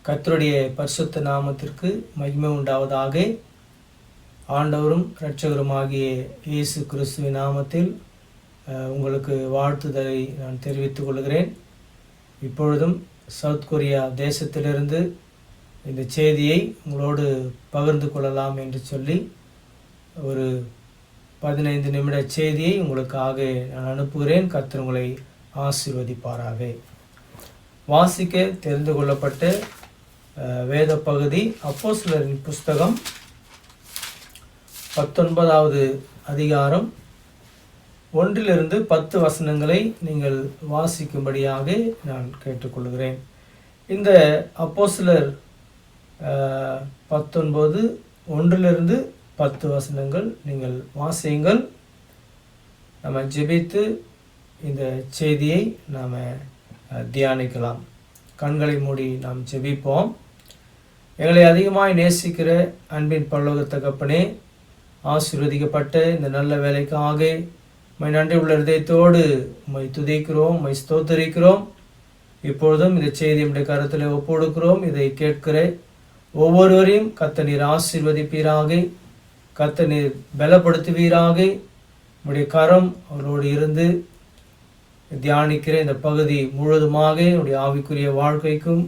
கர்த்தருடைய பரிசுத்த நாமத்திற்கு மகிமை உண்டாவதாக. ஆண்டவரும் இரட்சகருமாகிய இயேசு கிறிஸ்துவின் நாமத்தில் உங்களுக்கு வாழ்த்துதலை நான் தெரிவித்துக் கொள்கிறேன். இப்பொழுதும் சவுத் கொரியா தேசத்திலிருந்து இந்த செய்தியை உங்களோடு பகிர்ந்து கொள்ளலாம் என்று சொல்லி ஒரு 15 நிமிட செய்தியை உங்களுக்காக நான் அனுப்புகிறேன். கர்த்தர் உங்களை ஆசீர்வதிப்பாராக. வாசிக்க தெரிந்து கொள்ளப்பட்ட வேத பகுதி அப்போஸ்தலரின் புஸ்தகம் 19வது அதிகாரம் 1-10 வசனங்களை நீங்கள் வாசிக்கும்படியாக நான் கேட்டுக்கொள்கிறேன். இந்த அப்போஸ்தலர் 19 1-10 வசனங்கள் நீங்கள் வாசியுங்கள். நம்ம ஜெபித்து இந்த செய்தியை நாம் தியானிக்கலாம். கண்களை மூடி நாம் ஜெபிப்போம். எங்களை அதிகமாய் நேசிக்கிற அன்பின் பரலோக தகப்பனே, ஆசீர்வதிக்கப்பட்ட இந்த நல்ல வேலைக்காக உம்மை நன்றி உள்ள இதயத்தோடு உம்மை துதிக்கிறோம், உம்மை ஸ்தோத்தரிக்கிறோம். இப்பொழுதும் இந்த செய்தி நம்முடைய கருத்தில் ஒப்புக்கொடுக்கிறோம். இதை கேட்கிற ஒவ்வொருவரையும் கர்த்தர் நீர் ஆசீர்வதிப்பீராக, கர்த்தர் நீர் பலப்படுத்துவீராக. உம்முடைய கரம் அவரோடு இருந்து தியானிக்கிற இந்த பகுதி முழுவதுமாக உடைய ஆவிக்குரிய வாழ்க்கைக்கும்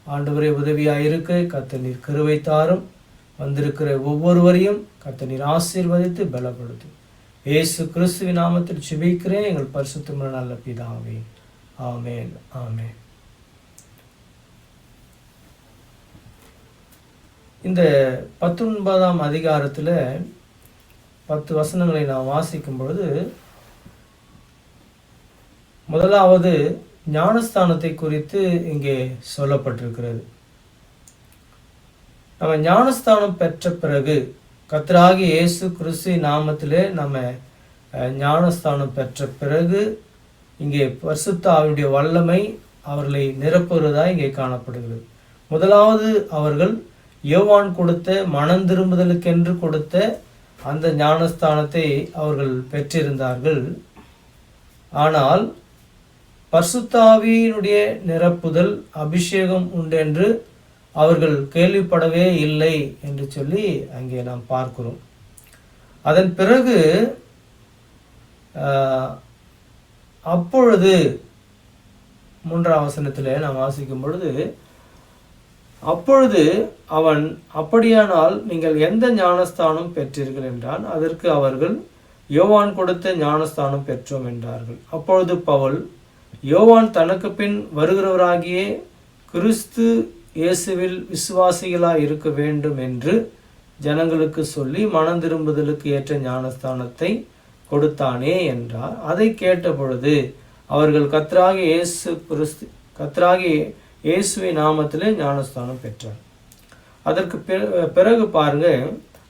ஆண்டவரே உதவியாக இருக்க கர்த்தர் நீர் கிருபை தாரும். வந்திருக்கிற ஒவ்வொருவரையும் கர்த்தர் நீர் ஆசீர்வதித்து பலப்படுத்தும். இயேசு கிறிஸ்துவின் நாமத்தில் ஜெபிக்கிறேன் எங்கள் பரிசுத்தமுள்ள நல்ல பிதாவே, ஆமென், ஆமென். இந்த 19ஆம் அதிகாரத்தில் 10 வசனங்களை நாம் வாசிக்கும் பொழுது, முதலாவது ஞானஸ்தானத்தை குறித்து இங்கே சொல்லப்பட்டிருக்கிறது. நம்ம ஞானஸ்தானம் பெற்ற பிறகு கர்த்தராகிய இயேசு கிறிஸ்து நாமத்திலே நம்ம ஞானஸ்தானம் பெற்ற பிறகு இங்கே பரிசுத்த ஆவியுடைய வல்லமை அவர்களை நிரப்புகிறதா இங்கே காணப்படுகிறது. முதலாவது அவர்கள் யோவான் கொடுத்த மனம் திரும்புதலுக்கென்று கொடுத்த அந்த ஞானஸ்தானத்தை அவர்கள் பெற்றிருந்தார்கள். ஆனால் பரிசுத்த ஆவியினுடைய நிரப்புதல் அபிஷேகம் உண்டென்று அவர்கள் கேள்விப்படவே இல்லை என்று சொல்லி அங்கே நாம் பார்க்கிறோம். அதன் பிறகு அப்பொழுது 3ஆம் வசனத்தில் நாம் வாசிக்கும் பொழுது, அப்பொழுது அவன், அப்படியானால் நீங்கள் எந்த ஞானஸ்தானம் பெற்றீர்கள் என்றான். அதற்கு அவர்கள் யோவான் கொடுத்த ஞானஸ்தானம் பெற்றோம் என்றார்கள். அப்பொழுது பவுல், யோவான் தனக்கு பின் வருகிறவராகிய கிறிஸ்து இயேசுவில் விசுவாசிகளாய் இருக்க வேண்டும் என்று ஜனங்களுக்கு சொல்லி மனம் திரும்புதலுக்கு ஏற்ற ஞானஸ்தானத்தை கொடுத்தானே என்றார். அதை கேட்ட பொழுது அவர்கள் கர்த்தராகிய இயேசுவின் நாமத்திலே ஞானஸ்தானம் பெற்றார். அதற்கு பிறகு பாருங்க,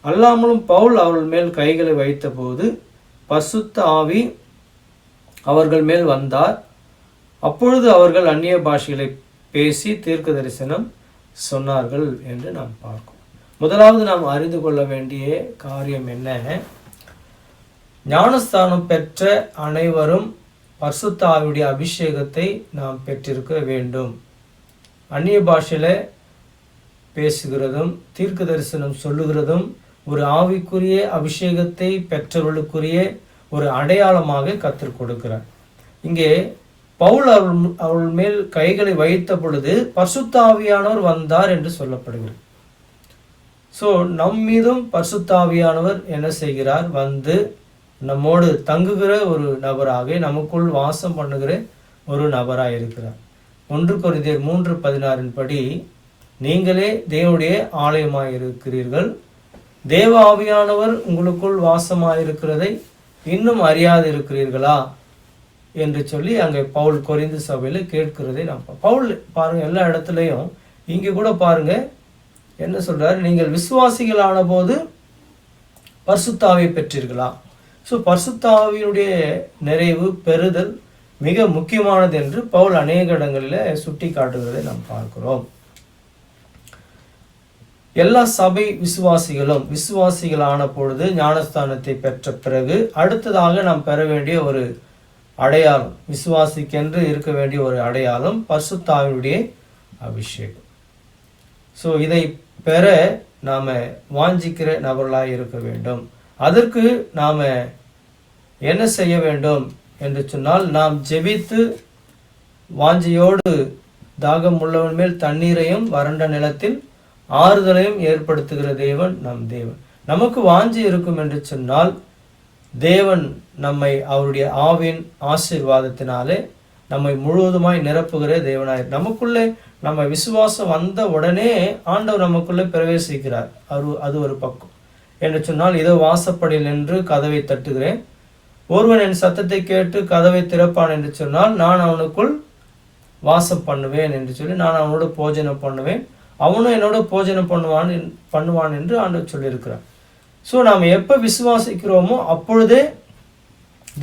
அல்லாமலும் பவுல் அவர்கள் மேல் கைகளை வைத்த போது பரிசுத்த ஆவி அவர்கள் மேல் வந்தார். அப்பொழுது அவர்கள் அந்நிய பாஷைகளை பேசி தீர்க்க தரிசனம் சொன்னார்கள் என்று நாம் பார்க்கிறோம். முதலாவது நாம் அறிந்து கொள்ள வேண்டிய காரியம் என்ன? ஞானஸ்தானம் பெற்ற அனைவரும் பரிசுத்த ஆவியுடைய அபிஷேகத்தை நாம் பெற்றிருக்க வேண்டும். அந்நிய பாஷையில பேசுகிறதும் தீர்க்க தரிசனம் சொல்லுகிறதும் ஒரு ஆவிக்குரிய அபிஷேகத்தை பெற்றவர்களுக்குரிய ஒரு அடையாளமாக கற்றுக் கொடுக்கிறார். இங்கே பவுல் அவள் மேல் கைகளை வைத்த பொழுது பரிசுத்த ஆவியானவர் வந்தார் என்று சொல்லப்படுகிறது. ஸோ நம் மீதும் பரிசுத்த ஆவியானவர் என்ன செய்கிறார்? வந்து நம்மோடு தங்குகிற ஒரு நபராக, நமக்குள் வாசம் பண்ணுகிற ஒரு நபராக இருக்கிறார். 1 கொரிந்தியர் 3:16 படி, நீங்களே தேவனுடைய ஆலயமாய் இருக்கிறீர்கள், தேவ ஆவியானவர் உங்களுக்குள் வாசமாயிருக்கிறதை இன்னும் அறியாது இருக்கிறீர்களா என்று சொல்லி அங்கே பவுல் கொரிந்து சபையில் கேட்கிறதை நாம் பவுல் பாருங்க. எல்லா இடத்துலையும் இங்கே கூட பாருங்க என்ன சொல்றாரு? நீங்கள் விசுவாசிகளான போது பரிசுத்த ஆவியை பெற்றீர்களா? ஸோ பரிசுத்த ஆவியினுடைய நிறைவு பெறுதல் மிக முக்கியமானது என்று பவுல் அநேக இடங்களில் சுட்டி காட்டுகிறதை நாம் பார்க்கிறோம். எல்லா சபை விசுவாசிகளான பொழுது ஞானஸ்தானத்தை பெற்ற பிறகு அடுத்ததாக நாம் பெற வேண்டிய ஒரு அடையாளம், விசுவாசிக்கென்று இருக்க வேண்டிய ஒரு அடையாளம் பரிசுத்த ஆவியுடைய அபிஷேகம். ஸோ இதை பெற நாம் வாஞ்சிக்கிற நபர்களாக இருக்க வேண்டும். அதற்கு நாம் என்ன செய்ய வேண்டும் என்று சொன்னால், நாம் ஜெபித்து வாஞ்சியோடு தாகம் உள்ளவன் மேல் தண்ணீரையும் வறண்ட நிலத்தில் ஆறுதலையும் ஏற்படுத்துகிற தேவன் நம் தேவன். நமக்கு வாஞ்சி இருக்கும் என்று சொன்னால் தேவன் நம்மை அவருடைய ஆவின் ஆசீர்வாதத்தினாலே நம்மை முழுவதுமாய் நிரப்புகிற தேவனாய், நமக்குள்ளே நம்ம விசுவாசம் வந்த உடனே ஆண்டவர் நமக்குள்ளே பிரவேசிக்கிறார். அது ஒரு பக்கம் என்று சொன்னால், இதோ வாசப்படியில் நின்று கதவை தட்டுகிறேன், ஒருவன் என் சத்தத்தை கேட்டு கதவை திறப்பான் என்று சொன்னால் நான் அவனுக்குள் வாசம் பண்ணுவேன் என்று சொல்லி, நான் அவனோட போஜனம் பண்ணுவேன், அவனும் என்னோட போஜனம் பண்ணுவான் என்று ஆண்டவர் சொல்லியிருக்கிறார். ஸோ நாம் எப்போ விசுவாசிக்கிறோமோ அப்பொழுதே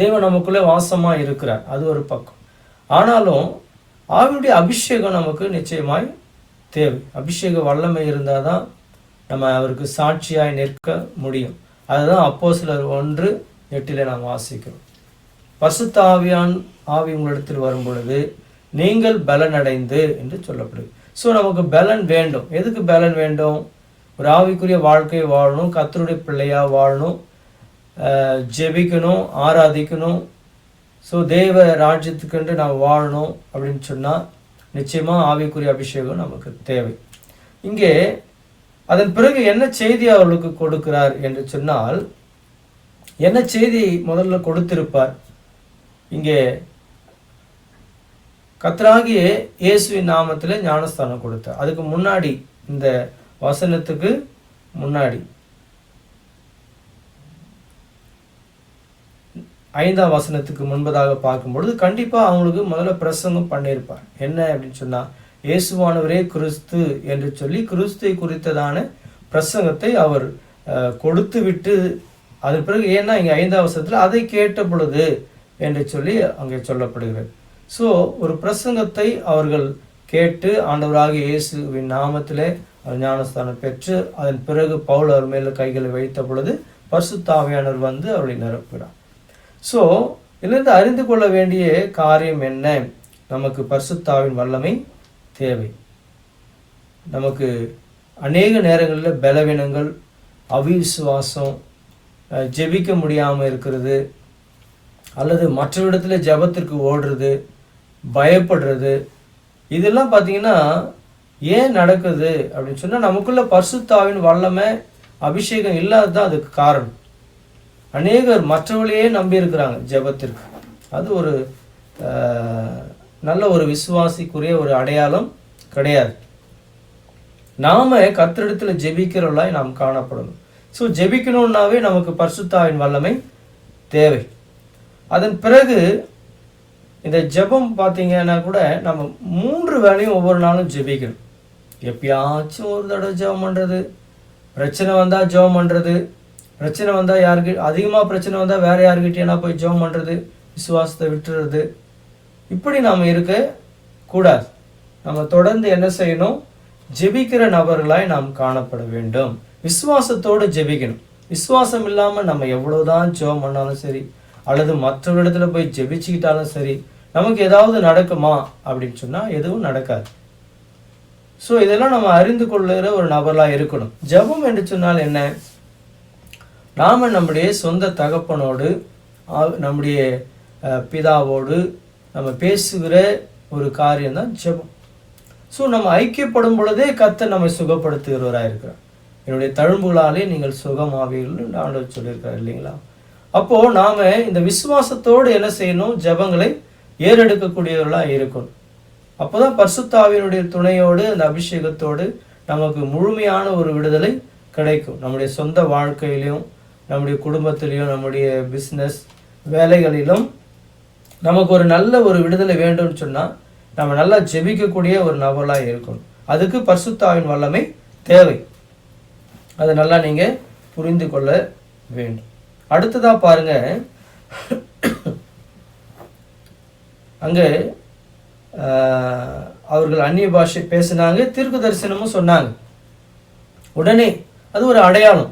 தேவன் நமக்குள்ளே வாசமாக இருக்கிறார். அது ஒரு பக்கம். ஆனாலும் ஆவியுடைய அபிஷேகம் நமக்கு நிச்சயமாய் தேவை. அபிஷேக வல்லமை இருந்தால் தான் நம்ம அவருக்கு சாட்சியாய் நிற்க முடியும். அதுதான் அப்போஸ்தலர் 1:8 நாம் வாசிக்கிறோம். பரிசுத்த ஆவி உங்களிடத்தில் வரும் பொழுது நீங்கள் பலனடைந்து என்று சொல்லப்படுது. ஸோ நமக்கு பலன் வேண்டும். எதுக்கு பலன் வேண்டும்? ஒரு ஆவிக்குரிய வாழ்க்கையை வாழணும், கர்த்தருடைய பிள்ளையாக வாழணும், ஜெபிக்கணும், ஆராதிக்கணும். ஸோ தேவ ராஜ்யத்துக்கென்று நாம் வாழணும் அப்படின்னு சொன்னால் நிச்சயமாக ஆவிக்குரிய அபிஷேகம் நமக்கு தேவை. இங்கே அதன் பிறகு என்ன செய்தி அவர்களுக்கு கொடுக்கிறார் என்று சொன்னால், என்ன செய்தி முதல்ல கொடுத்திருப்பார்? இங்கே கர்த்தராகிய இயேசுவின் நாமத்தில் ஞானஸ்தானம் கொடுத்தார். அதுக்கு முன்னாடி, இந்த வசனத்துக்கு முன்னாடி 5ஆம் வசனத்துக்கு முன்பதாக பார்க்கும்பொழுது கண்டிப்பாக அவங்களுக்கு முதல்ல பிரசங்கம் பண்ணியிருப்பார். என்ன அப்படின்னு சொன்னால், இயேசுவானவரே கிறிஸ்து என்று சொல்லி கிறிஸ்துவை குறித்ததான பிரசங்கத்தை அவர் கொடுத்து விட்டு, அதன் பிறகு ஏன்னா இங்கே 5ஆம் வசனத்தில் அதை கேட்ட பொழுது என்று சொல்லி அங்கே சொல்லப்படுகிறது. ஸோ ஒரு பிரசங்கத்தை அவர்கள் கேட்டு ஆண்டவராகிய இயேசுவின் நாமத்திலே ஞானஸ்தானம் பெற்று, அதன் பிறகு பவுல் அவர் மேலே கைகளை வைத்த பொழுது பரிசுத்த ஆவியானவர் வந்து அவர்களை நிரப்புகிறார். ஸோ இதிலிருந்து அறிந்து கொள்ள வேண்டிய காரியம் என்ன? நமக்கு பரிசுத்தாவின் வல்லமை தேவை. நமக்கு அநேக நேரங்களில் பலவீனங்கள், அவிசுவாசம், ஜெபிக்க முடியாமல் இருக்கிறது, அல்லது மற்றவரிடத்துல ஜெபத்திற்கு ஓடுறது, பயப்படுறது, இதெல்லாம் பார்த்தீங்கன்னா ஏன் நடக்குது அப்படின்னு சொன்னால், நமக்குள்ள பரிசுத்தாவின் வல்லமை அபிஷேகம் இல்லாதது தான் அதுக்கு காரணம். அநேகர் மற்றவர்களையே நம்பி இருக்கிறாங்க ஜெபத்திற்கு. அது ஒரு நல்ல ஒரு விசுவாசிக்குரிய ஒரு அடையாளம் கிடையாது. நாம கர்த்தரிடத்தில் ஜெபிக்கிறவர்களாய் நாம் காணப்படணும். ஸோ ஜெபிக்கணும்னாவே நமக்கு பரிசுத்தாவின் வல்லமை தேவை. அதன் பிறகு இந்த ஜெபம் பார்த்தீங்கன்னா கூட நம்ம 3 வேளையும் ஒவ்வொரு நாளும் ஜெபிக்கணும். எப்பயாச்சும் ஒரு தடவை ஜெபம் பண்ணுறது, பிரச்சனை வந்தால் ஜெபம் பண்ணுறது, பிரச்சனை வந்தால் யாருக்கு அதிகமாக பிரச்சனை வந்தால் வேறு யாருக்கிட்டேனா போய் ஜெபம் பண்ணுறது, விசுவாசத்தை விட்டுறது, இப்படி நாம் இருக்கக்கூடாது. நம்ம தொடர்ந்து என்ன செய்யணும்? ஜெபிக்கிற நபர்களாய் நாம் காணப்பட வேண்டும். விசுவாசத்தோடு ஜெபிக்கணும். விசுவாசம் இல்லாமல் நம்ம எவ்வளோதான் ஜெபம் பண்ணாலும் சரி, அல்லது மற்றவரிடத்துல போய் ஜெபிச்சுக்கிட்டாலும் சரி, நமக்கு ஏதாவது நடக்குமா அப்படின்னு சொன்னால் எதுவும் நடக்காது. ஸோ இதெல்லாம் நம்ம அறிந்து கொள்ளுகிற ஒரு நபர்களாக இருக்கணும். ஜெபம் என்று சொன்னால் என்ன? நாம் நம்முடைய சொந்த தகப்பனோடு, நம்முடைய பிதாவோடு நம்ம பேசுகிற ஒரு காரியம்தான் ஜெபம். ஸோ நம்ம ஐக்கியப்படும் பொழுதே கர்த்தர் நம்மை சுகப்படுத்துகிறவராக இருக்கிறார். என்னுடைய தழும்புகளாலே நீங்கள் சுகமாவீர்கள் ஆண்டவர் சொல்லியிருக்கார் இல்லைங்களா? அப்போது நாம் இந்த விசுவாசத்தோடு என்ன செய்யணும்? ஜெபங்களை ஏறெடுக்கக்கூடியவர்களாக இருக்கணும். அப்போ தான் பரிசுத்த ஆவியினுடைய துணையோடு, அந்த அபிஷேகத்தோடு நமக்கு முழுமையான ஒரு விடுதலை கிடைக்கும். நம்முடைய சொந்த வாழ்க்கையிலையும், நம்முடைய குடும்பத்திலையும், நம்முடைய பிஸ்னஸ் வேலைகளிலும் நமக்கு ஒரு நல்ல ஒரு விடுதலை வேண்டும்னு சொன்னால் நம்ம நல்லா ஜெபிக்கக்கூடிய ஒரு நபர்களாக இருக்கணும். அதுக்கு பரிசுத்த ஆவியின் வல்லமை தேவை. அதை நல்லா நீங்கள் புரிந்து கொள்ள வேண்டும். அடுத்ததாக பாருங்க, அங்கே அவர்கள் அந்நிய பாஷை பேசினாங்க, தீர்க்க தரிசனமும் சொன்னாங்க. உடனே அது ஒரு அடையாளம்.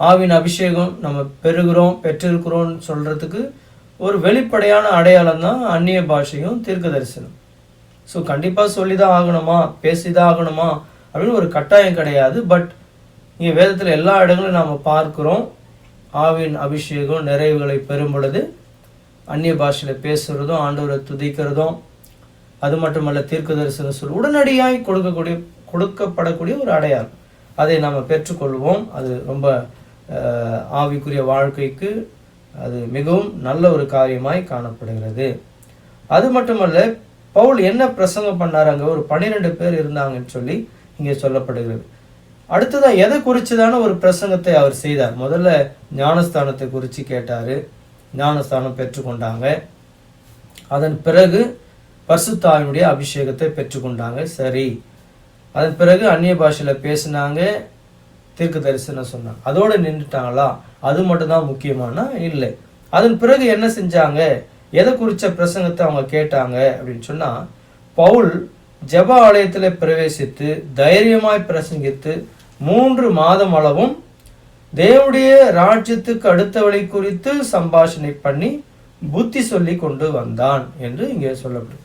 ஆவின் அபிஷேகம் நம்ம பெற்றிருக்கிறோம்னு சொல்றதுக்கு ஒரு வெளிப்படையான அடையாளம் தான் அந்நிய பாஷையும் தீர்க்க தரிசனம். ஸோ கண்டிப்பாக சொல்லி தான் ஆகணுமா, பேசி தான் ஆகணுமா அப்படின்னு ஒரு கட்டாயம் கிடையாது. பட் இங்கே வேதத்தில் எல்லா இடங்களும் நாம் பார்க்குறோம், ஆவின் அபிஷேகம் நிறைவுகளை பெறும் பொழுது அந்நிய பாஷையில் பேசுகிறதும் ஆண்டவரை துதிக்கிறதும், அது மட்டுமல்ல தீர்க்க தரிசனம் சொல் உடனடியாய் கொடுக்கப்படக்கூடிய ஒரு அடையாளம். அதை நாம் பெற்றுக்கொள்வோம். அது ரொம்ப ஆவிக்குரிய வாழ்க்கைக்கு அது மிகவும் நல்ல ஒரு காரியமாய் காணப்படுகிறது. அது மட்டுமல்ல, பவுல் என்ன பிரசங்கம் பண்ணார், அங்கே ஒரு 12 பேர் இருந்தாங்கன்னு சொல்லி இங்கே சொல்லப்படுகிறது. அடுத்ததான் எதை குறிச்சுதான ஒரு பிரசங்கத்தை அவர் செய்தார். முதல்ல ஞானஸ்தானத்தை குறித்து கேட்டார், ஞானஸ்தானம் பெற்றுக்கொண்டாங்க. அதன் பிறகு பரிசுத்த ஆவியினுடைய அபிஷேகத்தை பெற்றுக்கொண்டாங்க. சரி, அதன் பிறகு அந்நிய பாஷையில் பேசினாங்க, தீர்க்க தரிசனம் சொன்னாங்க. அதோடு நின்றுட்டாங்களா? அது மட்டும்தான் முக்கியமானா இல்லை. அதன் பிறகு என்ன செஞ்சாங்க, எதை குறித்த பிரசங்கத்தை அவங்க கேட்டாங்க அப்படின்னு சொன்னால், பவுல் ஜெப ஆலயத்தில் பிரவேசித்து தைரியமாய் பிரசங்கித்து 3 மாதம் அளவும் தேவனுடைய ராஜ்யத்துக்கு அடுத்தவளை குறித்து சம்பாஷணை பண்ணி புத்தி சொல்லி கொண்டு வந்தான் என்று இங்கே சொல்லப்படுது.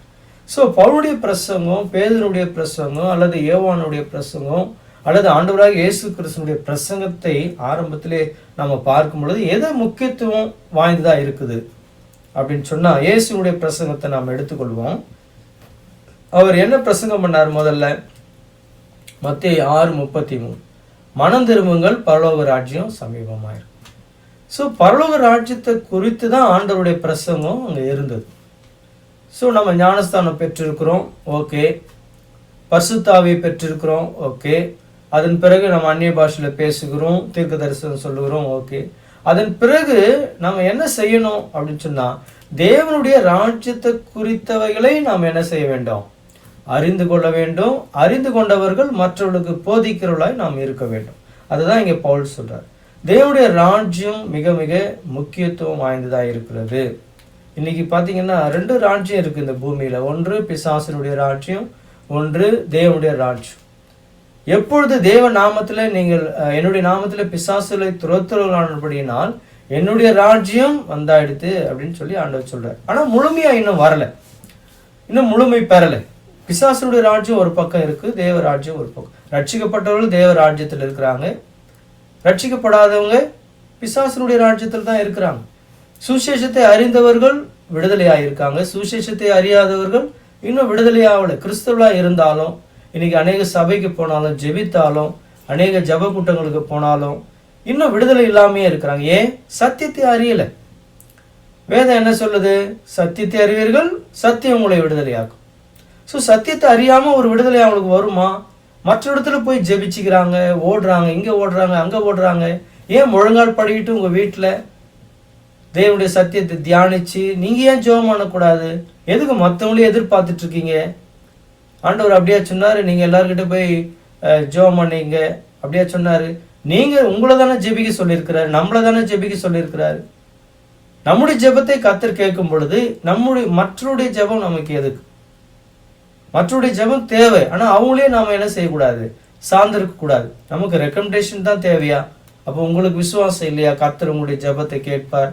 ஸோ பவுலுடைய பிரசங்கம், பேதுருடைய பிரசங்கம் அல்லது யோவானுடைய பிரசங்கம் அல்லது ஆண்டவராக இயேசு கிறிஸ்துவினுடைய பிரசங்கத்தை ஆரம்பத்திலே நம்ம பார்க்கும் பொழுது எதை முக்கியத்துவம் வாய்ந்ததாக இருக்குது அப்படின்னு சொன்னால், இயேசுனுடைய பிரசங்கத்தை நாம் எடுத்துக்கொள்வோம். அவர் என்ன பிரசங்கம் பண்ணார்? முதல்ல மத்தேயு 6:33, மனம் திரும்புங்கள், பரலோக ராஜ்யம் சமீபமாயிரும். ஸோ பரலோக ராஜ்யத்தை குறித்து தான் ஆண்டவருடைய பிரசங்கம் அங்கே இருந்தது. ஸோ நம்ம ஞானஸ்தானம் பெற்றிருக்கிறோம், ஓகே. பரிசுத்த ஆவியை பெற்றிருக்கிறோம், ஓகே. அதன் பிறகு நம்ம அந்நிய பாஷையில் பேசுகிறோம், தீர்க்க தரிசனம் சொல்லுகிறோம், ஓகே. அதன் பிறகு நம்ம என்ன செய்யணும் அப்படின்னு சொன்னால், தேவனுடைய ராஜ்யத்தை குறித்தவைகளை நாம் என்ன செய்ய வேண்டும்? அறிந்து கொள்ள வேண்டும். அறிந்து கொண்டவர்கள் மற்றவர்களுக்கு போதிக்கிறவர்களாய் நாம் இருக்க வேண்டும். அதுதான் இங்கே பவுல் சொல்றார். தேவனுடைய ராஜ்யம் மிக மிக முக்கியத்துவம் வாய்ந்ததாக இருக்கிறது. இன்னைக்கு பார்த்தீங்கன்னா 2 ராஜ்யம் இருக்குது இந்த பூமியில். ஒன்று பிசாசனுடைய ராஜ்யம், ஒன்று தேவனுடைய ராஜ்யம். எப்பொழுது தேவ நாமத்தில் நீங்கள் என்னுடைய நாமத்தில் பிசாசுகளை துரத்துறவர்களானபடியினால் என்னுடைய ராஜ்யம் வந்தாயிடுத்து அப்படின்னு சொல்லி ஆண்டவர் சொல்றார். ஆனால் முழுமையா இன்னும் வரலை, இன்னும் முழுமை பெறலை. பிசாசுடைய ராஜ்யம் ஒரு பக்கம் இருக்கு, தேவ ராஜ்யம் ஒரு பக்கம். ரட்சிக்கப்பட்டவர்கள் தேவ ராஜ்யத்தில் இருக்கிறாங்க, ரட்சிக்கப்படாதவங்க பிசாசுடைய ராஜ்யத்தில் தான் இருக்கிறாங்க. சுசேஷத்தை அறிந்தவர்கள் விடுதலையாயிருக்காங்க, சுசேஷத்தை அறியாதவர்கள் இன்னும் விடுதலையாகல. கிறிஸ்தவர்களா இருந்தாலும் இன்னைக்கு அநேக சபைக்கு போனாலும் ஜெபித்தாலும் அநேக ஜப கூட்டங்களுக்கு போனாலும் இன்னும் விடுதலை இல்லாமையே இருக்கிறாங்க. ஏன்? சத்தியத்தை அறியல. வேதம் என்ன சொல்லுது? சத்தியத்தை அறிவீர்கள், சத்தியம் உங்களை விடுதலையாக்கும். ஸோ சத்தியத்தை அறியாம ஒரு விடுதலை அவங்களுக்கு வருமா? மற்ற இடத்துல போய் ஜெபிச்சுக்கிறாங்க, ஓடுறாங்க, இங்கே ஓடுறாங்க, அங்கே ஓடுறாங்க. ஏன் முழங்கால் படிக்கிட்டு உங்கள் வீட்டில் தேவனுடைய சத்தியத்தை தியானிச்சு நீங்கள் ஏன் ஜெபம் பண்ணக்கூடாது? எதுக்கு மற்றவங்களையும் எதிர்பார்த்துட்டு இருக்கீங்க? ஆண்டவர் அப்படியே சொன்னார், நீங்கள் எல்லார்கிட்ட போய் ஜெபம் பண்ணீங்க அப்படியே சொன்னார். நீங்கள் உங்களை தானே ஜெபிக்க சொல்லியிருக்கிறாரு, நம்மளை தானே ஜெபிக்க சொல்லியிருக்கிறாரு. நம்முடைய ஜெபத்தை கர்த்தர் கேட்கும் பொழுது மற்றவருடைய ஜெபம் நமக்கு எதுக்கு? மற்றவருடைய ஜெபம் தேவை, ஆனால் அவங்களே நாம் என்ன செய்யக்கூடாது? சார்ந்திருக்க கூடாது. நமக்கு ரெக்கமெண்டேஷன் தான் தேவையா? அப்போ உங்களுக்கு விசுவாசம் இல்லையா? கர்த்தர் உங்களுடைய ஜெபத்தை கேட்பார்.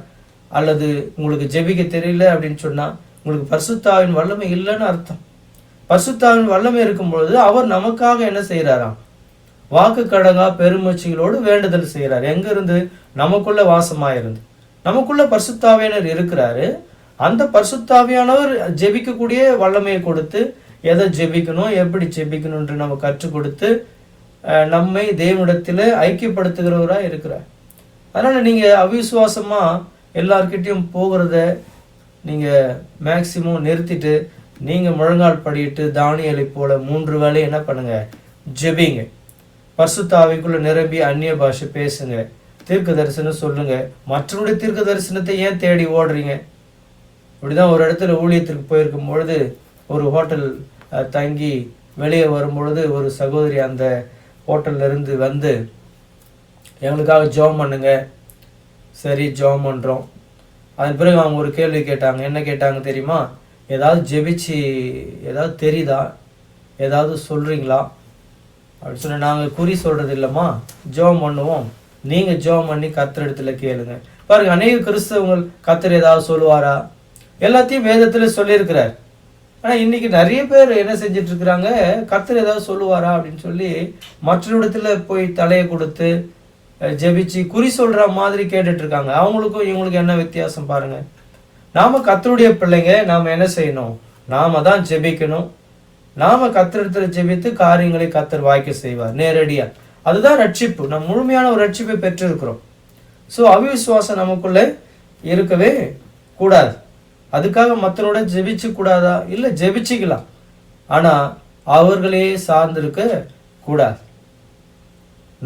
அல்லது உங்களுக்கு ஜெபிக்க தெரியல அப்படின்னு சொன்னால் உங்களுக்கு பரிசுத்தாவின் வல்லமை இல்லைன்னு அர்த்தம். பரிசுத்தாவின் வல்லமை இருக்கும் பொழுது அவர் நமக்காக என்ன செய்கிறாராம்? வாக்கு கடங்கா பெருமூச்சுகளோடு வேண்டுதல் செய்கிறார். எங்கிருந்து? நமக்குள்ள வாசமாயிருந்து. நமக்குள்ள பரிசுத்தாவியனர் இருக்கிறாரு. அந்த பரிசுத்தாவியானவர் ஜெபிக்கக்கூடிய வல்லமையை கொடுத்து எதை ஜெபிக்கணும், எப்படி ஜெபிக்கணும் என்று நம்ம கற்றுக் கொடுத்து நம்மை தேவனிடத்தில் ஐக்கியப்படுத்துகிறவராக இருக்கிறார். அதனால் நீங்கள் அவிசுவாசமாக எல்லார்கிட்டையும் போகிறத நீங்கள் மேக்சிமம் நிறுத்திட்டு நீங்கள் முழங்கால் படிட்டு தானியலை போல 3 வேளை என்ன பண்ணுங்க? ஜெபிங்க. பரிசுத்த ஆவிக்குள்ள நிரம்பி அந்நிய பாஷை பேசுங்க, தீர்க்க தரிசனம் சொல்லுங்க. மற்றவருடைய தீர்க்க தரிசனத்தை ஏன் தேடி ஓடுறீங்க? இப்படிதான் ஒரு இடத்துல ஊழியத்திற்கு போயிருக்கும் பொழுது ஒரு ஹோட்டல் தங்கி வெளியே வரும்பொழுது ஒரு சகோதரி அந்த ஹோட்டல்ல இருந்து வந்து எங்களுக்காக ஜெபம் பண்ணுங்க. சரி, ஜெபம் பண்ணுறோம். அதன் பிறகு அவங்க ஒரு கேள்வி கேட்டாங்க. என்ன கேட்டாங்க தெரியுமா? ஏதாவது ஜெபிச்சு ஏதாவது தெரியுதா, ஏதாவது சொல்கிறீங்களா அப்படின்னு சொன்ன. நாங்கள் குறி சொல்கிறது இல்லைம்மா, ஜெபம் பண்ணுவோம், நீங்கள் ஜெபம் பண்ணி கர்த்தர் இடத்துல கேளுங்க. பாருங்க, அநேக கிறிஸ்தவங்கள் கர்த்தர் ஏதாவது சொல்லுவாரா? எல்லாத்தையும் வேதத்தில் சொல்லியிருக்கிறார். ஆனால் இன்னைக்கு நிறைய பேர் என்ன செஞ்சிட்டு இருக்கிறாங்க, கர்த்தர் ஏதாவது சொல்லுவாரா அப்படின்னு சொல்லி மற்றொரு போய் தலையை கொடுத்து ஜெபிச்சு குறி சொல்ற மாதிரி கேட்டுட்டு இருக்காங்க. அவங்களுக்கும் இவங்களுக்கும் என்ன வித்தியாசம் பாருங்க. நாம கர்த்தருடைய பிள்ளைங்க, நாம என்ன செய்யணும்? நாம தான் ஜெபிக்கணும். நாம கர்த்தரிடத்துல ஜெபித்து காரியங்களை கர்த்தர் வாய்க்க செய்வார் நேரடியா. அதுதான் ரட்சிப்பு. நம்ம முழுமையான ஒரு ரட்சிப்பை பெற்றிருக்கிறோம். ஸோ அவிசுவாசம் நமக்குள்ள இருக்கவே கூடாது. அதுக்காக மற்றனோட ஜெபிச்சு கூடாதா? இல்லை, ஜெபிச்சுக்கலாம். ஆனா அவர்களே சார்ந்திருக்க கூடாது.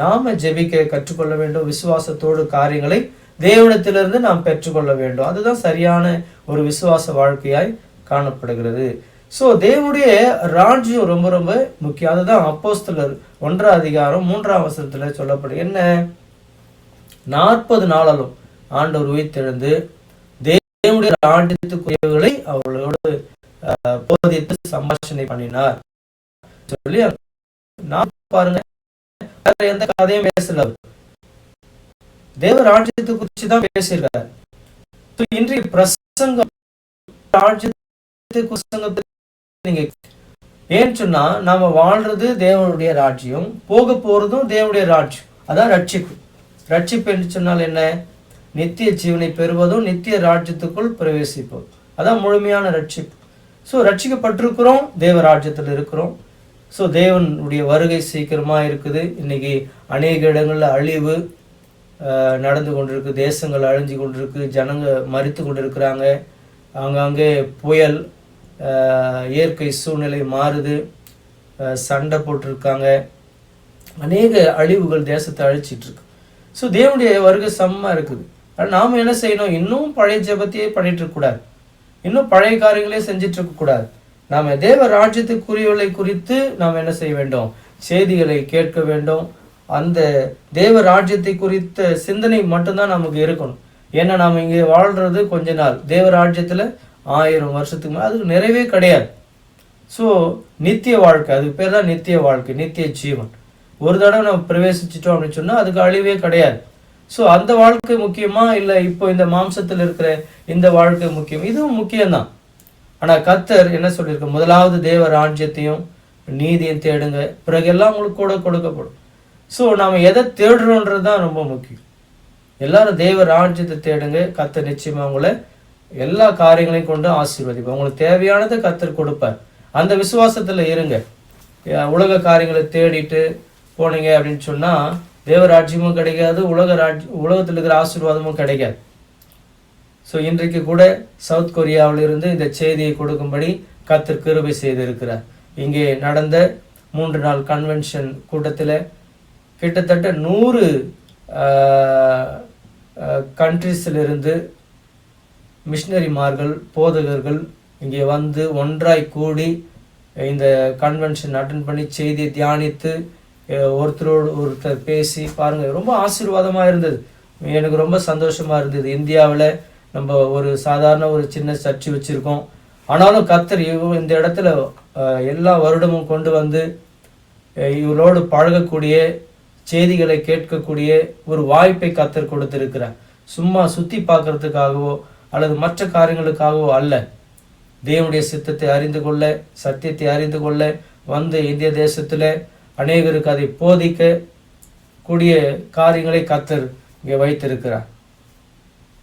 நாம ஜெபிக்க கற்றுக்கொள்ள வேண்டும். விசுவாசத்தோடு காரியங்களை தேவனிடத்திலிருந்து நாம் பெற்றுக்கொள்ள வேண்டும். அதுதான் சரியான ஒரு விசுவாச வாழ்க்கையாய் காணப்படுகிறது. ஸோ தேவனுடைய ராஜ்யம் ரொம்ப ரொம்ப முக்கியம். அதுதான் அப்போஸ்தலர் 1 அதிகாரம் 3 வசனத்துல சொல்லப்படும். என்ன? 40 நாளாலும் ஆண்டவர் உயிர்த்தெழுந்து தேவனுடைய ராஜ்யத்துக்குரியவர்களை அவர்களோடு போதித்து சம்பாஷணை பண்ணினார் சொல்லி நான் பாருங்க, எந்த கதையும் பேசல. தேவ ராஜ்யத்தை குறித்து தான் பேசியிருக்காரு. இன்றைய பிரசங்கம் நீங்க ஏன்னு சொன்னா, நாம வாழ்றது தேவனுடைய ராஜ்யம், போக போறதும் தேவனுடைய ராஜ்யம். அதான் ரட்சிப்பு. ரட்சிப்பு என்று சொன்னால் என்ன? நித்திய ஜீவனை பெறுவதும் நித்திய ராஜ்யத்துக்குள் பிரவேசிப்போம். அதான் முழுமையான ரட்சிப்பு. ஸோ ரட்சிக்கப்பட்டிருக்கிறோம், தேவ ராஜ்யத்தில் இருக்கிறோம். ஸோ தேவனுடைய வருகை சீக்கிரமா இருக்குது. இன்னைக்கு அநேக இடங்கள்ல அழிவு நடந்து கொண்டிருக்கு, தேசங்கள் அழிஞ்சு கொண்டிருக்கு, ஜனங்க மரித்து கொண்டிருக்கிறாங்க. அங்கங்கே புயல், இயற்கை சூழ்நிலை மாறுது, சண்டை போட்டிருக்காங்க, அநேக அழிவுகள் தேசத்தை அழிச்சிட்டு இருக்கு. ஸோ தேவனுடைய வருகை செம்ம இருக்குது. ஆனால் நாம் என்ன செய்யணும்? இன்னும் பழைய ஜெபத்தையே பண்ணிட்டு இருக்கக்கூடாது, இன்னும் பழைய காரியங்களே செஞ்சிட்டு இருக்கக்கூடாது. நாம் தேவ ராஜ்யத்துக்குரியவர்களை குறித்து நாம் என்ன செய்ய வேண்டும்? செய்திகளை கேட்க வேண்டும். அந்த தேவ ராஜ்யத்தை குறித்த சிந்தனை மட்டும்தான் நமக்கு இருக்கணும். ஏன்னா நாம் இங்கே வாழ்றது கொஞ்ச நாள், தேவ ராஜ்யத்தில் 1000 வருஷத்துக்கு மேலே அதுக்கு நிறைவே கிடையாது. ஸோ நித்திய வாழ்க்கை, அதுக்கு பேர் தான் நித்திய வாழ்க்கை, நித்திய ஜீவன். ஒரு தடவை நம்ம பிரவேசிச்சிட்டோம் அப்படின்னு சொன்னால் அதுக்கு அழிவே கிடையாது. ஸோ அந்த வாழ்க்கை முக்கியமா, இல்லை இப்போ இந்த மாம்சத்தில் இருக்கிற இந்த வாழ்க்கை முக்கியம்? இதுவும் முக்கியம்தான். ஆனால் கர்த்தர் என்ன சொல்லியிருக்க? முதலாவது தேவ ராஜ்யத்தையும் நீதியும் தேடுங்க, பிறகு எல்லாம் உங்களுக்கு கூட கொடுக்கப்படும். ஸோ நாம் எதை தேடுறோன்றது தான் ரொம்ப முக்கியம். எல்லாரும் தேவ ராஜ்யத்தை தேடுங்க, கர்த்தர் நிச்சயமா உங்களை எல்லா காரியங்களையும் கொண்டு ஆசீர்வதிப்பார். உங்களுக்கு தேவையானதை கர்த்தர் கொடுப்பார். அந்த விசுவாசத்துல இருங்க. உலக காரியங்களை தேடிட்டு போனீங்க அப்படின்னு சொன்னா தேவ ராஜ்யமும் கிடைக்காது, உலகத்தில் இருக்கிற ஆசீர்வாதமும் கிடைக்காது. ஸோ இன்றைக்கு கூட சவுத் கொரியாவில் இருந்து இந்த செய்தியை கொடுக்கும்படி கர்த்தர் கிருபை செய்திருக்கிறார். இங்கே நடந்த 3 நாள் கன்வென்ஷன் கூட்டத்தில் கிட்டத்தட்ட 100 கண்ட்ரீஸிலிருந்து மிஷினரிமார்கள், போதகர்கள் இங்கே வந்து ஒன்றாய் கூடி இந்த கன்வென்ஷன் அட்டன் பண்ணி செய்தியை தியானித்து ஒருத்தரோடு ஒருத்தர் பேசி பாருங்க, ரொம்ப ஆசீர்வாதமாக இருந்தது. எனக்கு ரொம்ப சந்தோஷமா இருந்தது. இந்தியாவில் நம்ம ஒரு சாதாரண ஒரு சின்ன சர்ச்சு வச்சிருக்கோம், ஆனாலும் கர்த்தர் இந்த இடத்துல எல்லா வருடமும் கொண்டு வந்து இவளோடு பழகக்கூடிய, செய்திகளை கேட்கக்கூடிய ஒரு வாய்ப்பை கர்த்தர் கொடுத்திருக்கிறார். சும்மா சுற்றி பார்க்கறதுக்காகவோ அல்லது மற்ற காரியங்களுக்காகவோ அல்ல, தேவனுடைய சித்தத்தை அறிந்து கொள்ள, சத்தியத்தை அறிந்து கொள்ள வந்து இந்திய தேசத்தில் அநேகருக்கு அதை போதிக்க கூடிய காரியங்களை கர்த்தர் இங்கே வைத்திருக்கிறார்.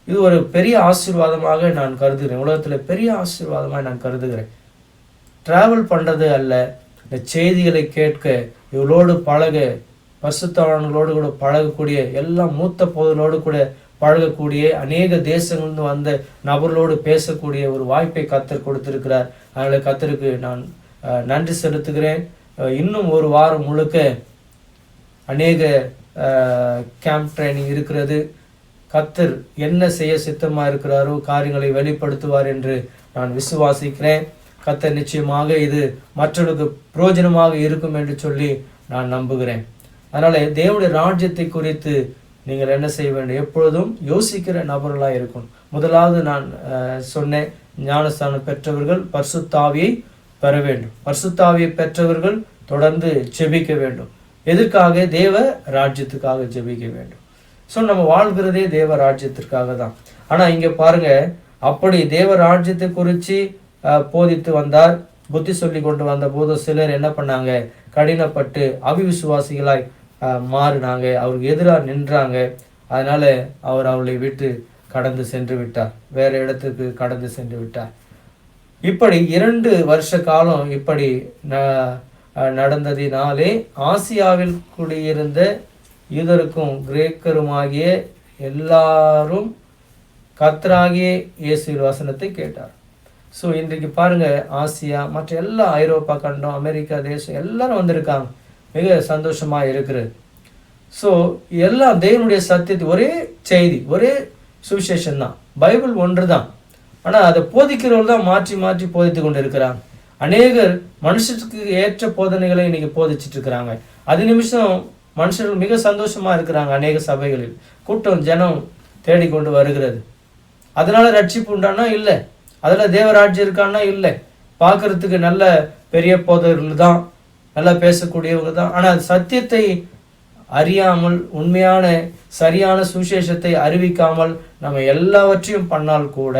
இது ஒரு பெரிய ஆசீர்வாதமாக நான் கருதுகிறேன். உலகத்தில் பெரிய ஆசீர்வாதமாக நான் கருதுகிறேன். டிராவல் பண்ணுறது அல்ல, இந்த செய்திகளை கேட்க, இவளோடு பழக, பரிசுத்தவான்களோடு கூட பழகக்கூடிய, எல்லாம் மூத்த போதலோடு கூட பழகக்கூடிய, அநேக தேசங்களிலிருந்து வந்த நபர்களோடு பேசக்கூடிய ஒரு வாய்ப்பை கர்த்தர் கொடுத்திருக்கிறார். அதனால் கர்த்தருக்கு நான் நன்றி செலுத்துகிறேன். இன்னும் ஒரு வாரம் முழுக்க அநேக கேம்ப் ட்ரைனிங் இருக்கிறது. கர்த்தர் என்ன செய்ய சித்தமாக இருக்கிறாரோ காரியங்களை வெளிப்படுத்துவார் என்று நான் விசுவாசிக்கிறேன். கர்த்தர் நிச்சயமாக இது மற்றவர்களுக்கு பிரயோஜனமாக இருக்கும் என்று சொல்லி நான் நம்புகிறேன். அதனால் தேவனுடைய ராஜ்யத்தை குறித்து நீங்கள் என்ன செய்ய வேண்டும்? எப்பொழுதும் யோசிக்கிற நபர்களாக இருக்கணும். முதலாவது நான் சொன்னேன், ஞானஸ்தானம் பெற்றவர்கள் பரிசுத்த ஆவியை பெற வேண்டும். பரிசுத்த ஆவியை பெற்றவர்கள் தொடர்ந்து ஜெபிக்க வேண்டும். எதற்காக? தேவ ராஜ்யத்துக்காக ஜெபிக்க வேண்டும். ஸோ நம்ம வாழ்கிறதே தேவ ராஜ்யத்திற்காக தான். ஆனால் இங்கே பாருங்க, அப்படி தேவ ராஜ்யத்தை குறித்து போதித்து வந்தார், புத்தி சொல்லி கொண்டு வந்த போது சிலர் என்ன பண்ணாங்க, கடினப்பட்டு அவிவிசுவாசிகளாய் மாறினாங்க, அவருக்கு எதிராக நின்றாங்க. அதனால அவர் அவளை விட்டு கடந்து சென்று விட்டார், வேற இடத்துக்கு கடந்து சென்று விட்டார். இப்படி 2 வருஷ காலம் இப்படி நடந்ததினாலே ஆசியாவில் குடியிருந்த யூதருக்கும் கிரேக்கருமாகிய எல்லாரும் கர்த்தராகிய இயேசுவின் வசனத்தை கேட்டார். ஸோ இன்றைக்கு பாருங்க, ஆசியா மற்ற எல்லா ஐரோப்பா கண்டம், அமெரிக்கா தேசம் எல்லாரும் வந்திருக்காங்க, மிக சந்தோஷமா இருக்கிறது. ஸோ எல்லாம் தேவனுடைய சத்தியத்தை, ஒரே செய்தி, ஒரே சுவிசேஷன் தான், பைபிள் ஒன்று தான். ஆனால் அதை போதிக்கிறவர்கள் தான் மாற்றி மாற்றி போதித்து கொண்டு இருக்கிறாங்க. அநேகர் மனுஷத்துக்கு ஏற்ற போதனைகளை இன்னைக்கு போதிச்சுட்டு இருக்கிறாங்க. அது நிமிஷம் மனுஷர்கள் மிக சந்தோஷமா இருக்கிறாங்க. அநேக சபைகளில் கூட்டம் ஜனம் தேடிக்கொண்டு வருகிறது. அதனால ரட்சிப்பு உண்டானா இல்லை, அதில் தேவராட்சியம் இருக்கான்னா இல்லை. பார்க்கறதுக்கு நல்ல பெரிய போதகர்கள் தான், நல்லா பேசக்கூடியவங்க தான். ஆனால் சத்தியத்தை அறியாமல், உண்மையான சரியான சுவிசேஷத்தை அறிவிக்காமல் நம்ம எல்லாவற்றையும் பண்ணால் கூட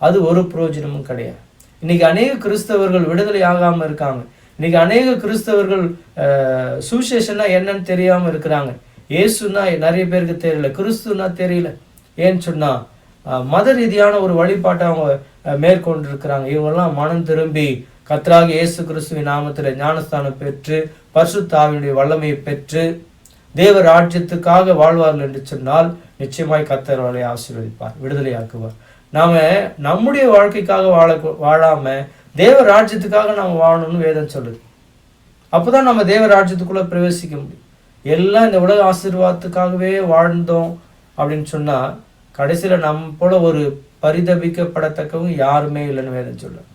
அது ஒரு பிரயோஜனமும் கிடையாது. இன்னைக்கு அநேக கிறிஸ்தவர்கள் விடுதலை ஆகாமல் இருக்காங்க. இன்னைக்கு அநேக கிறிஸ்தவர்கள் சுவிசேஷன்னா என்னன்னு தெரியாமல் இருக்கிறாங்க. இயேசுன்னா நிறைய பேருக்கு தெரியல, கிறிஸ்துன்னா தெரியல. ஏன்னு சொன்னா மத ரீதியான ஒரு வழிபாட்டை அவங்க மேற்கொண்டு இருக்கிறாங்க. இவங்கெல்லாம் மனம் திரும்பி கர்த்தராகிய இயேசு கிறிஸ்துவின் நாமத்தில் ஞானஸ்தானம் பெற்று பரிசுத்த ஆவியினுடைய வல்லமையை பெற்று தேவ ராஜ்யத்துக்காக வாழ்வார்கள் என்று சொன்னால் நிச்சயமாய் கர்த்தர் அவர்களை ஆசீர்வதிப்பார், விடுதலையாக்குவார். நாம நம்முடைய வாழ்க்கைக்காக வாழாம தேவ ராஜ்யத்துக்காக நாம் வாழணும்னு வேதம் சொல்லுது. அப்போதான் நம்ம தேவ ராஜ்யத்துக்குள்ள பிரவேசிக்க முடியும். எல்லாம் இந்த உலக ஆசீர்வாதத்துக்காகவே வாழ்ந்தோம் அப்படின்னு சொன்னா கடைசியில நம்ம போல ஒரு பரிதபிக்கப்படத்தக்கவங்க யாருமே இல்லைன்னு வேதம் சொல்லும்.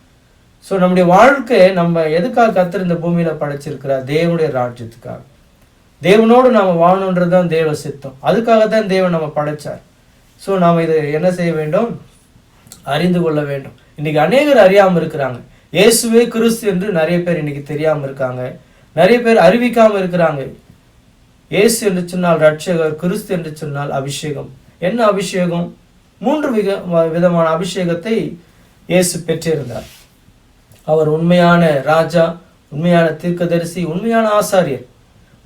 ஸோ நம்முடைய வாழ்க்கை நம்ம எதுக்காக கர்த்தர் இந்த பூமியில படைச்சிருக்கிறார்? தேவனுடைய ராஜ்யத்துக்காக, தேவனோடு நாம வாழணுன்றது தான் தேவ சித்தம். அதுக்காகத்தான் தேவன் நம்ம படைச்சார். ஸோ நாம் இதை என்ன செய்ய வேண்டும்? அறிந்து கொள்ள வேண்டும். இன்னைக்கு அநேகர் அறியாமல் இருக்கிறாங்க. இயேசுவே கிறிஸ்து என்று நிறைய பேர் இன்னைக்கு தெரியாமல் இருக்காங்க, நிறைய பேர் அறிவிக்காம இருக்கிறாங்க. இயேசு என்று சொன்னால் ரட்சகர், கிறிஸ்து என்று சொன்னால் அபிஷேகம். என்ன அபிஷேகம்? 3 விதமான அபிஷேகத்தை இயேசு பெற்றிருந்தார். அவர் உண்மையான ராஜா, உண்மையான தீர்க்கதரிசி, உண்மையான ஆசாரியர்.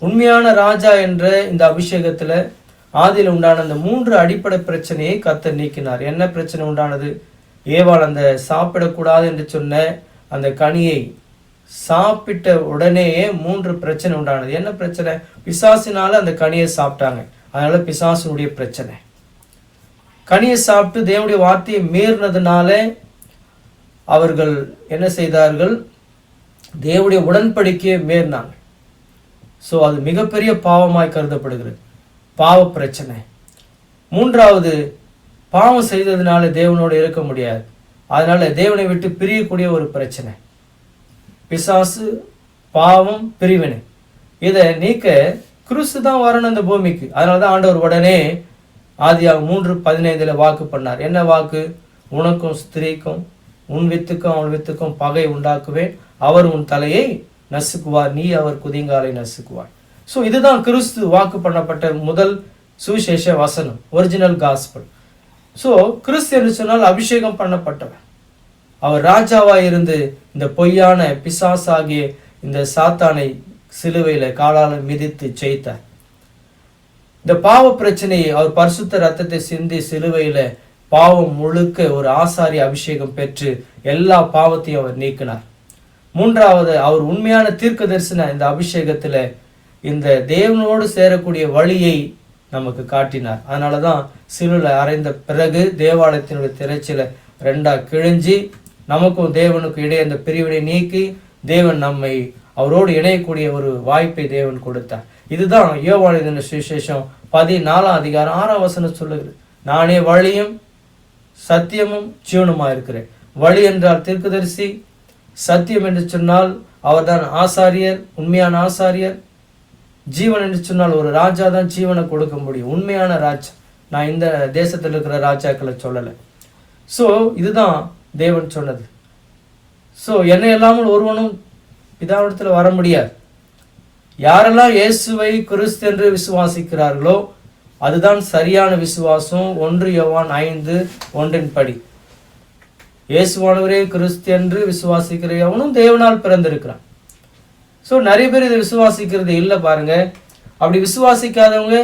உண்மையான ராஜா என்ற இந்த அபிஷேகத்துல ஆதியில் உண்டான அந்த 3 அடிப்படை பிரச்சனையை கர்த்தர் நீக்கினார். என்ன பிரச்சனை உண்டானது? ஏவாள் அந்த சாப்பிடக்கூடாது என்று சொன்ன அந்த கனியை சாப்பிட்ட உடனேயே 3 பிரச்சனை உண்டானது. என்ன பிரச்சனை? பிசாசினால அந்த கனியை சாப்பிட்டாங்க, அதனால பிசாசினுடைய பிரச்சனை. கனியை சாப்பிட்டு தேவனுடைய வார்த்தையை மீறினதுனால அவர்கள் என்ன செய்தார்கள்? தேவனுடைய உடன்படிக்கையை மீறினாங்க. ஸோ அது மிகப்பெரிய பாவமாய் கருதப்படுகிறது, பாவ பிரச்சனை. 3வது, பாவம் செய்ததுனால தேவனோடு இருக்க முடியாது, அதனால தேவனை விட்டு பிரியக்கூடிய ஒரு பிரச்சனை, பிசாசு, பாவம், பிரிவினை. இதை நீக்க கிறிஸ்து தான் வரணும் இந்த பூமிக்கு. அதனாலதான் ஆண்டவர் உடனே ஆதியாகமம் 3:15 வாக்கு பண்ணார். என்ன வாக்கு? உனக்கும் ஸ்திரீக்கும் உன் வித்துக்கும் அவன் வித்துக்கும் பகை உண்டாக்குவேன், அவர் உன் தலையை நசுக்குவார், நீ அவர் குதிங்காலை நசுக்குவார். ஸோ இதுதான் கிறிஸ்து வாக்கு பண்ணப்பட்ட முதல் சுவிசேஷ வசனம், ஒரிஜினல் காஸ்பல். ஸோ கிறிஸ்து என்று சொன்னால் அபிஷேகம் பண்ணப்பட்டவர். அவர் ராஜாவாய் இருந்து இந்த பொய்யான பிசாசாகிய இந்த சாத்தானை சிலுவையில காலால் மிதித்து ஜெயித்தார். இந்த பாவ பிரச்சனையை அவர் பரிசுத்த ரத்தத்தை சிந்தி சிலுவையில பாவம் முழுக்க ஒரு ஆசாரிய அபிஷேகம் பெற்று எல்லா பாவத்தையும் அவர் நீக்கினார். 3வது, அவர் உண்மையான தீர்க்க தரிசன இந்த அபிஷேகத்துல இந்த தேவனோடு சேரக்கூடிய வழியை நமக்கு காட்டினார். அதனாலதான் சிலுவையில அறைந்த பிறகு தேவாலயத்தினுடைய திரைச்சில 2ஆ கிழிஞ்சி நமக்கும் தேவனுக்கும் இடையே அந்த பிரிவினை நீக்கி தேவன் நம்மை அவரோடு இணையக்கூடிய ஒரு வாய்ப்பை தேவன் கொடுத்தார். இதுதான் யோவான் எழுதின சுவிசேஷம் 14ஆம் அதிகாரம் 6ஆம் வசனம் சொல்லுகிறது. நானே வழியும் சத்தியமும் ஜீவனுமா இருக்கிறேன். வழி என்றால் தீர்க்கதரிசி, சத்தியம் என்று சொன்னால் அவர்தான் ஆசாரியர், உண்மையான ஆசாரியர். ஜீவன் என்று சொன்னால் ஒரு ராஜா தான் ஜீவனை கொடுக்க முடியும், உண்மையான ராஜா. நான் இந்த தேசத்தில் இருக்கிற ராஜாக்களை சொல்லலை. ஸோ இதுதான் தேவன் சொன்னது. ஸோ என்னை இல்லாமல் ஒருவனும் பிதாவிடத்தில் வர முடியாது. யாரெல்லாம் இயேசுவை கிறிஸ்து என்று விசுவாசிக்கிறார்களோ அதுதான் சரியான விசுவாசம். 1 யோவான் 5:1 படி இயேசுவானவரே கிறிஸ்து என்று விசுவாசிக்கிற அவனும் தேவனால் பிறந்திருக்கிறான். ஸோ நிறைய பேர் இதை விசுவாசிக்கிறது இல்லை பாருங்க. அப்படி விசுவாசிக்காதவங்க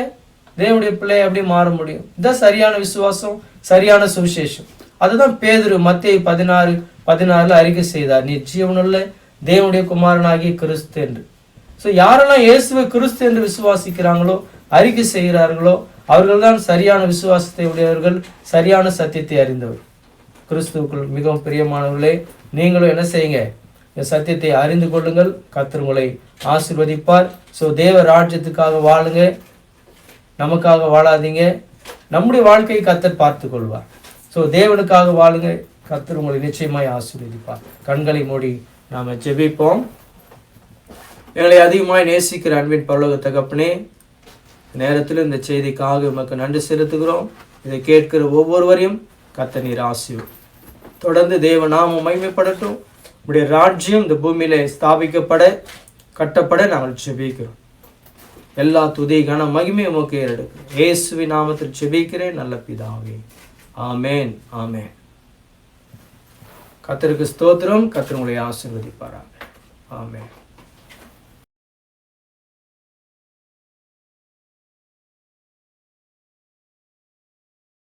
தேவனுடைய பிள்ளை அப்படி மாற முடியும். இதுதான் சரியான விசுவாசம், சரியான சுவிசேஷம். அதுதான் பேதுரு மத்தேயு 16:16 அறிக்கை செய்தார், நீ ஜீவனுள்ள தேவனுடைய குமாரனாகிய கிறிஸ்து என்று. ஸோ யாரெல்லாம் இயேசுவை கிறிஸ்து என்று விசுவாசிக்கிறாங்களோ, அறிக்கை செய்கிறார்களோ, அவர்கள் தான் சரியான விசுவாசத்தை உடையவர்கள், சரியான சத்தியத்தை அறிந்தவர். கிறிஸ்துவுக்குள் மிகவும் பிரியமானவர்களே, நீங்களும் என்ன செய்யுங்க, இந்த சத்தியத்தை அறிந்து கொள்ளுங்கள். கர்த்தர் உங்களை ஆசீர்வதிப்பார். ஸோ தேவ ராஜ்யத்துக்காக வாழுங்க, நமக்காக வாழாதீங்க. நம்முடைய வாழ்க்கையை கர்த்தர் பார்த்து கொள்வார். ஸோ தேவனுக்காக வாழுங்க, கர்த்தர் உங்களை நிச்சயமாய் ஆசீர்வதிப்பார். கண்களை மூடி நாம் ஜெபிப்போம். எங்களை அதிகமாய் நேசிக்கிற அன்பின் பரலோக தகப்பனே, நேரத்தில் இந்த செய்திக்காக உமக்கு நன்றி செலுத்துகிறோம். இதை கேட்கிற ஒவ்வொருவரையும் கர்த்தர் நீர் ஆசீர்வதியும். தொடர்ந்து தேவ நாமம் மகிமைப்படட்டும். உடைய ராஜ்யம் இந்த பூமியில ஸ்தாபிக்கப்பட கட்டப்பட நாங்கள் ஜெபிக்கிறோம். எல்லா துதி கன மகிமை உமக்கு ஏறெடுக்கிறோம். இயேசுவின் நாமத்தில் ஜெபிக்கிறேன் நல்ல பிதாவே, ஆமேன் ஆமேன். கர்த்தருக்கு ஸ்தோத்திரம். கர்த்தர் உங்களை ஆசீர்வதிப்பாராக. ஆமேன்.